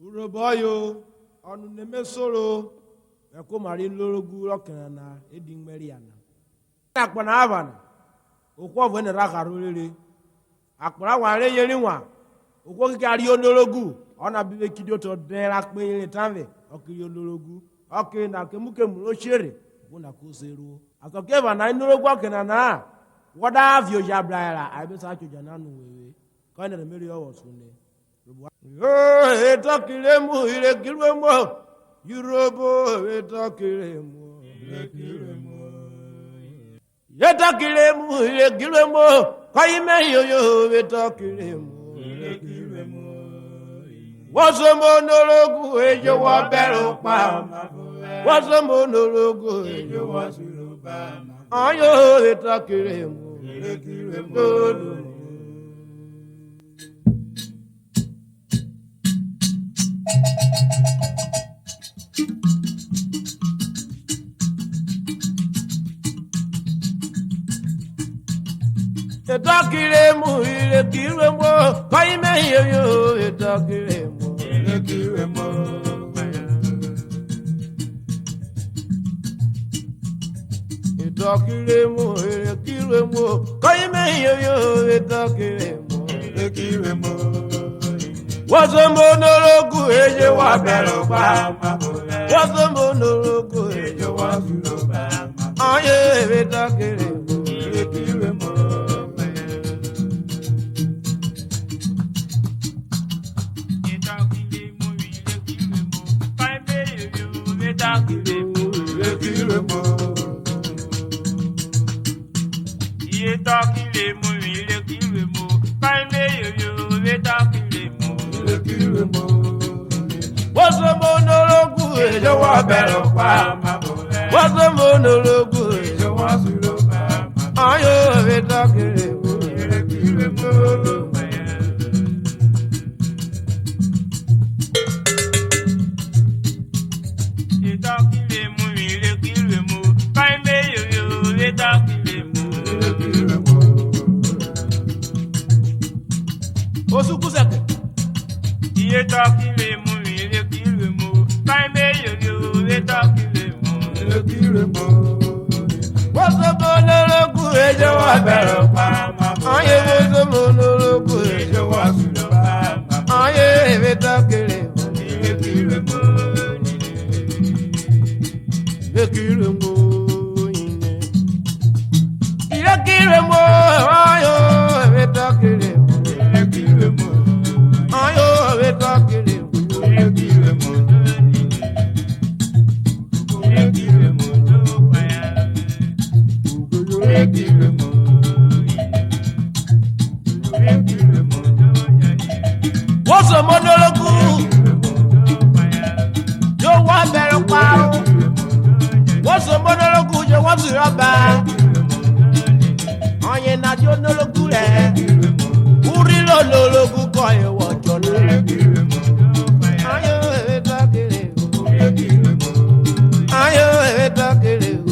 Uroboyo, onu nemesoro, eko mari lorogu rokana edin meriana. Akpana avan, okwo vene rakarulele. Akpana ware yerinwa, okwo kikari onologu, ona bibe kidio to dera pe tanve, okiri onologu. Okay, na kemuke mulo shere, bona kuseru. Atokeva na inologu akenana. What have you jabra? I be such a jananu we. Kind of meri osunde. Oh, etakilemu irekilemo. URHOBO etakilemu. Etakilemu irekilemo. Kaime yo etakilemu. Waso monologu ejo wa bero pa. Waso monologu ejo wa suru pa. Ayo etakilemu. Etakilemu irekilemo kaime yo etakilemu irekilemo etakilemu irekilemo kaime yo etakilemu irekilemo wasomonologu eje wa bero pa wasomonologu eje wa suro pa aye etakilemu irekilemo Wasomonologu ejo wa bero pa wasomonologu ejo wa suro pa ayo etakilemu Osukuseke. Iye takilemu, ile kilemu. Kaime yo le takilemu. Wasomonologu ejo wa bero pa. Aye wasomonologu ejo wa suro pa. Aye etakilemu. Ile kilemu. Ile kilemu. Ile kilemu. Ayo etakilemu. Ayo etakilemu etakilemu etakilemu etakilemu etakilemu wasomonologu yo wa bero pa wasomonologu yo wa siraba oye na jo nologu re Urilologu koye wajolo. Ayo etakilemu. Ayo etakilemu.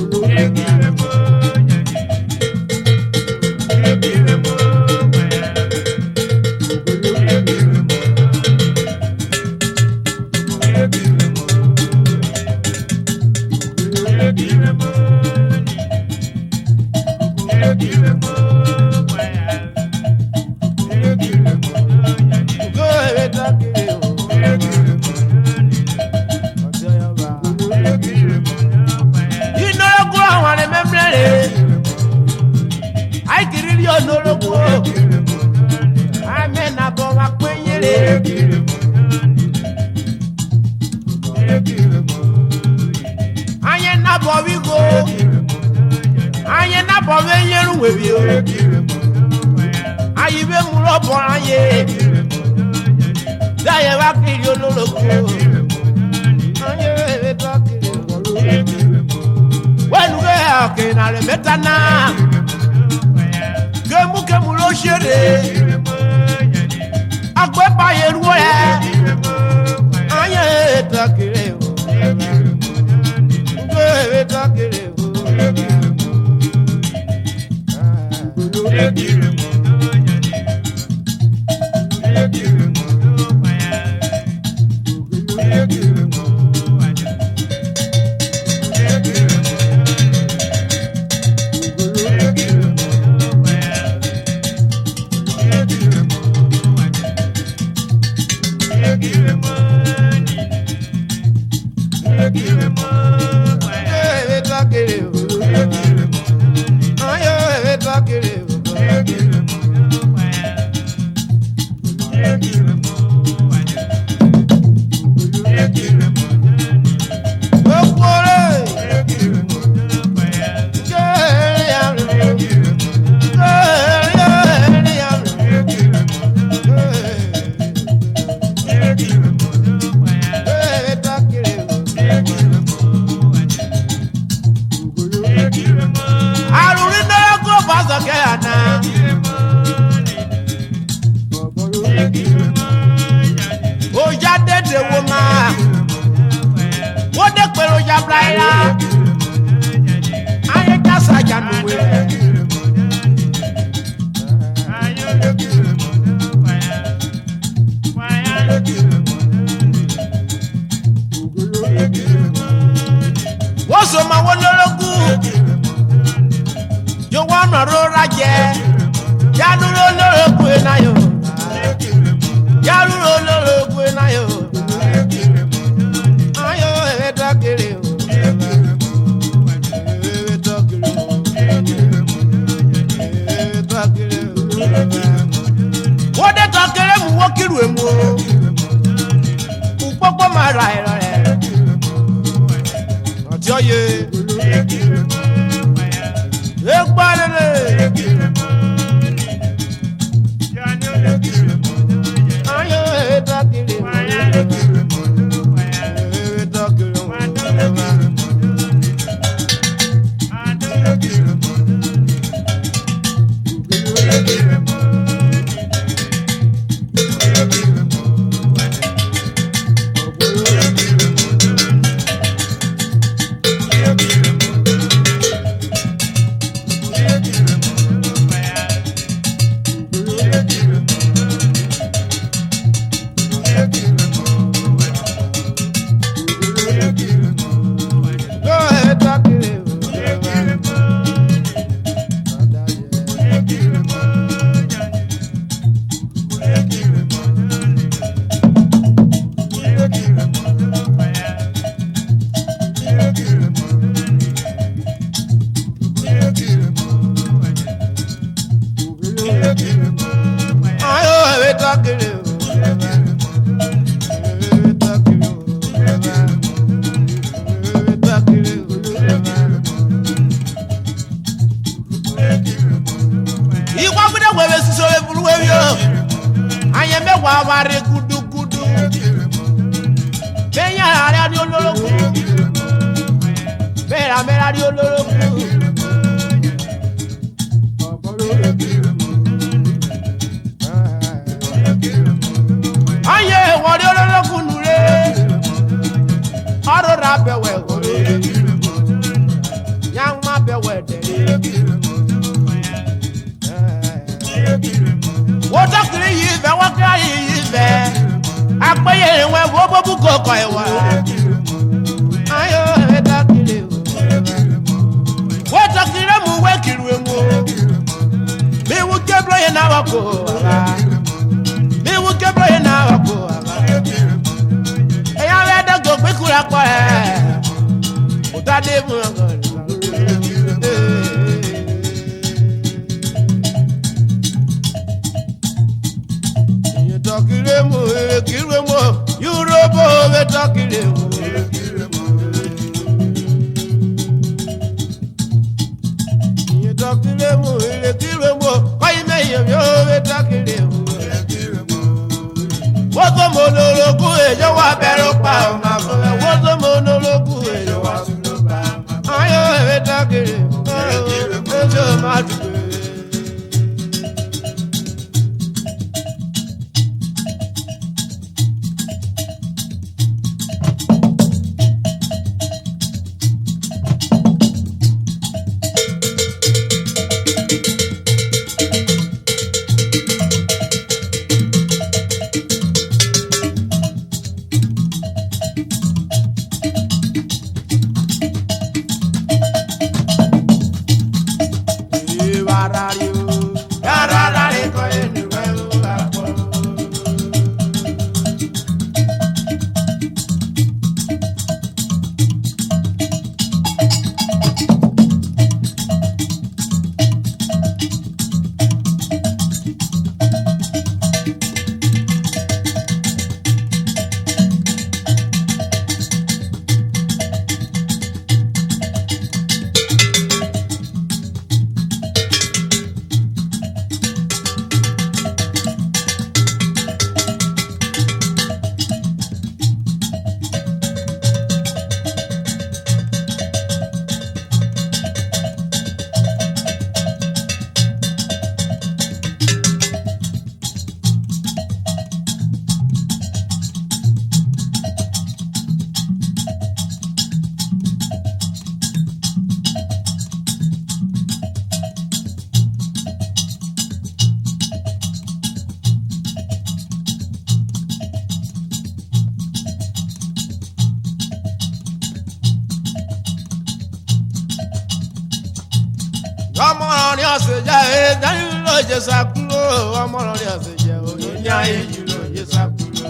ọmọràn ni ọ̀sẹ̀ jẹ́ ẹ̀ẹ́dẹ́rì ló jẹ́ sàkúrò ọmọràn ni ọ̀sẹ̀ jẹ́ òní ayé yìí ló jẹ́ sàkúrò.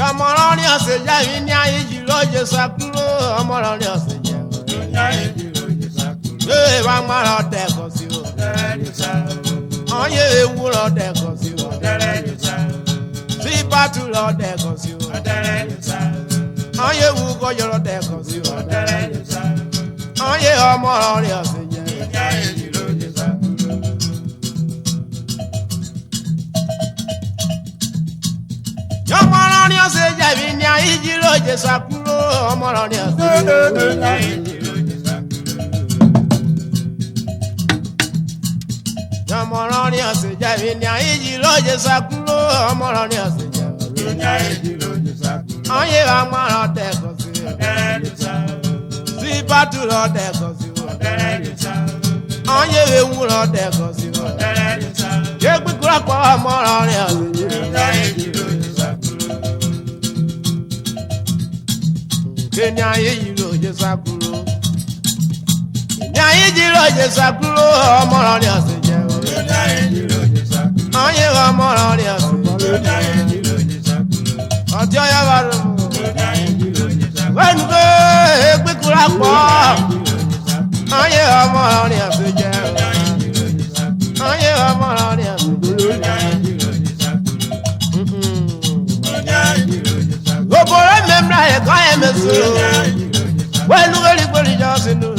ọmọràn ni ọ̀sẹ̀ jẹ́ ìní ayé yìí ló jẹ́ sàkúrò ọmọràn ni ọ̀sẹ̀ jẹ́ òní ayé yìí ló jẹ́ sàkúrò. ee bá gbára ọdẹ kọ sí o. ọyẹ ewúrọ ọdẹ kọ sí o. sí bàtú lọ ọdẹ kọ sí o. ọyẹ ewu kọjọrọ ọdẹ kọ sí o. ọyẹ ọmọràn ni ọ̀sẹ̀ jẹ́ òní ayé yìí ló jẹ́ sàkúrò. ọmọràn ni ọ̀sẹ̀ jẹ́ ìní ayé yìí ló jẹ́ sàkúrò ọmọràn ni ọ̀sẹ̀ jẹ́ òní ayé yìí ló jẹ́ sàkúrò. ọmọràn ni ọ̀sẹ̀ jẹ́ ìní ayé yìí ló jẹ́ sàkúrò ọmọràn ni ọ̀sẹ̀ jẹ́ òní ayé yìí ló jẹ́ sàkúrò. ọyẹ ọmọràn dẹ́kọ̀ sí o. sí bàtú lọ dẹ́kọ̀ sí o. ọyẹ ewúrọ dẹ́kọ̀ sí o. yé gbígbó pọ̀ ọmọràn ni ọ̀sẹ̀ jẹ́ òní ayé yìí ló jẹ́ sàkúrò. Kenya ayé yìí ló jẹ́ sàkúrò. Kenya ayé yìí ló jẹ́ sàkúrò ọmọràn ni ọ̀sẹ̀ jẹ́ o. Kenya ayé yìí ló jẹ́ sàkúrò. ọyẹ ọmọràn ni ọ̀sẹ̀ jẹ́. Kenya ayé yìí ló jẹ́ sàkúrò. ọjọ́ yà wà lọ. Kenya ayé yìí ló jẹ́ sàkúrò. wẹ́nu pé gbígbóra pọ̀. ọyẹ ọmọràn ni ọ̀sẹ̀ jẹ́ o. ọyẹ ọmọràn ni ọ̀sẹ̀ jẹ́. Kenya ayé yìí ló jẹ́ sàkúrò. gbogbo rẹ̀ mẹ́mìíràn ẹ̀kọ́ ẹ̀ mẹ́sọ̀rọ̀. wẹ́nu wẹ́rí gbórí jọ sínú.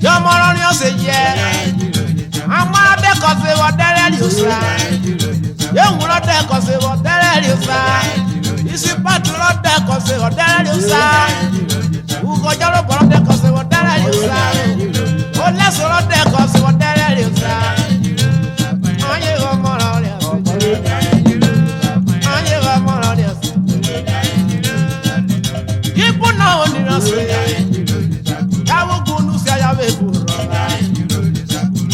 Yọmọràn ni ọ̀sẹ̀ yẹ. àwọn adẹ́kọ̀ ṣe wọ tẹ́lẹ̀ rí o sa. yéwù lọ́dẹ́kọ̀ ṣe wọ tẹ́lẹ̀ rí o sa. ìsìpàtù lọ́dẹ́kọ̀ ṣe wọ tẹ́lẹ̀ rí o sa. ugọjọ́ ló bọ̀ lọ́dẹ́kọ̀ ṣe wọ tẹ́lẹ̀ rí o sa. olẹ́sọ̀ lọ́dẹ́kọ̀ ṣe wọ tẹ́lẹ̀ rí o sa. ọyẹ ọmọràn ni ọ̀sẹ̀ jẹ́. ọyẹ ọmọràn ni ọ̀sẹ̀ jẹ́. ikú náà ò ní lọ sí. yàwó kunu sí ayáwó èkó rọ̀.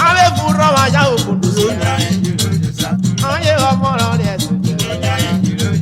Ave furro vaya o conduce. Oye ọmọràn ni ẹsẹ̀ jẹ́.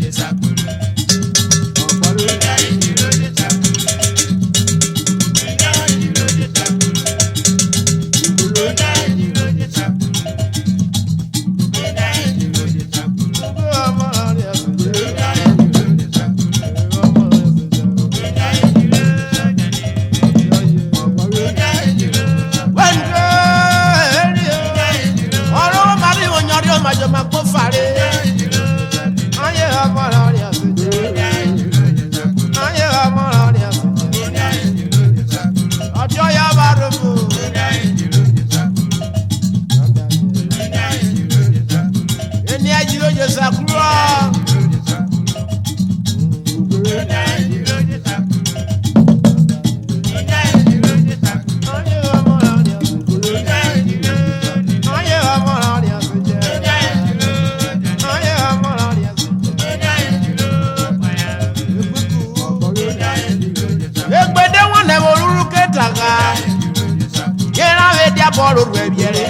Bọ́ọ̀lù rẹ̀ bìẹ́rẹ́.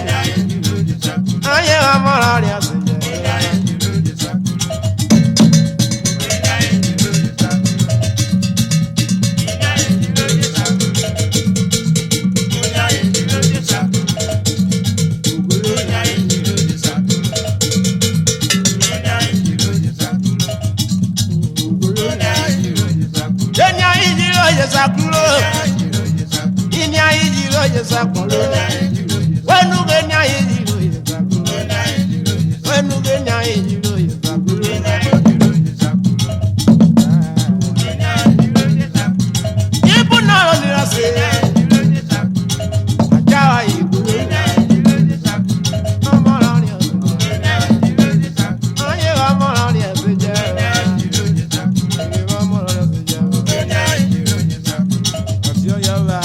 ayé ọmọràn ni ọ̀sẹ̀ jẹ́. Kenya ayé yìí ló yẹ sàkúrò. Ìní ayé yìí ló yẹ sàkúrò. Wẹ́nu Kenya ayé yìí ló yẹ sàkúrò. Wẹ́nu Kenya ayé yìí ló yẹ sàkúrò. Ibu náà ló nira sí. Ajá wa yìí kúrò. Ọmọràn ni ọ̀sẹ̀ jẹ́. Ayé ọmọràn ni ọ̀sẹ̀ jẹ́. Ọ̀sẹ̀ ọ̀yọ́ wa.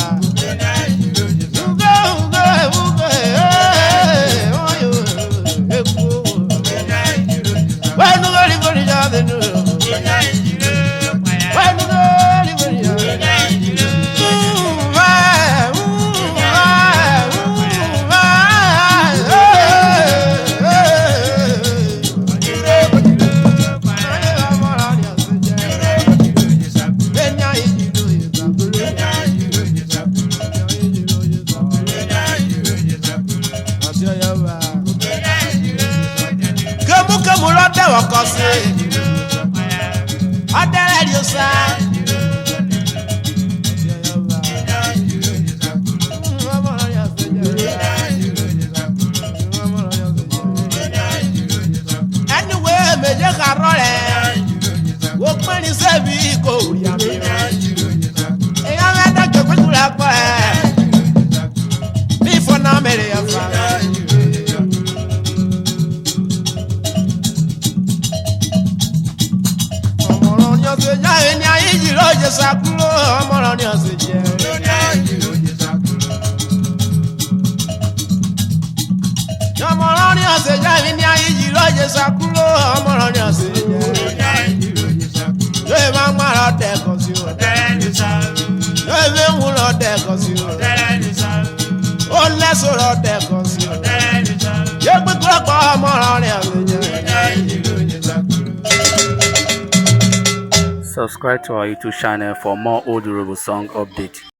wakose adere diosa anyway meje karole wo pani sebi ko ri ami eyan me da ke kutura pa mi fona mere ya fa se ya ni ayi jiro je sakulo omoro ni o se je omoro ni o se ya ni ayi jiro je sakulo omoro ni o se je yo e ma mara de ko si o yo e me wu lo de ko si o le so lo de ko si o ye pe ko omoro ni o se je. Subscribe to our YouTube channel for more old URHOBO song updates.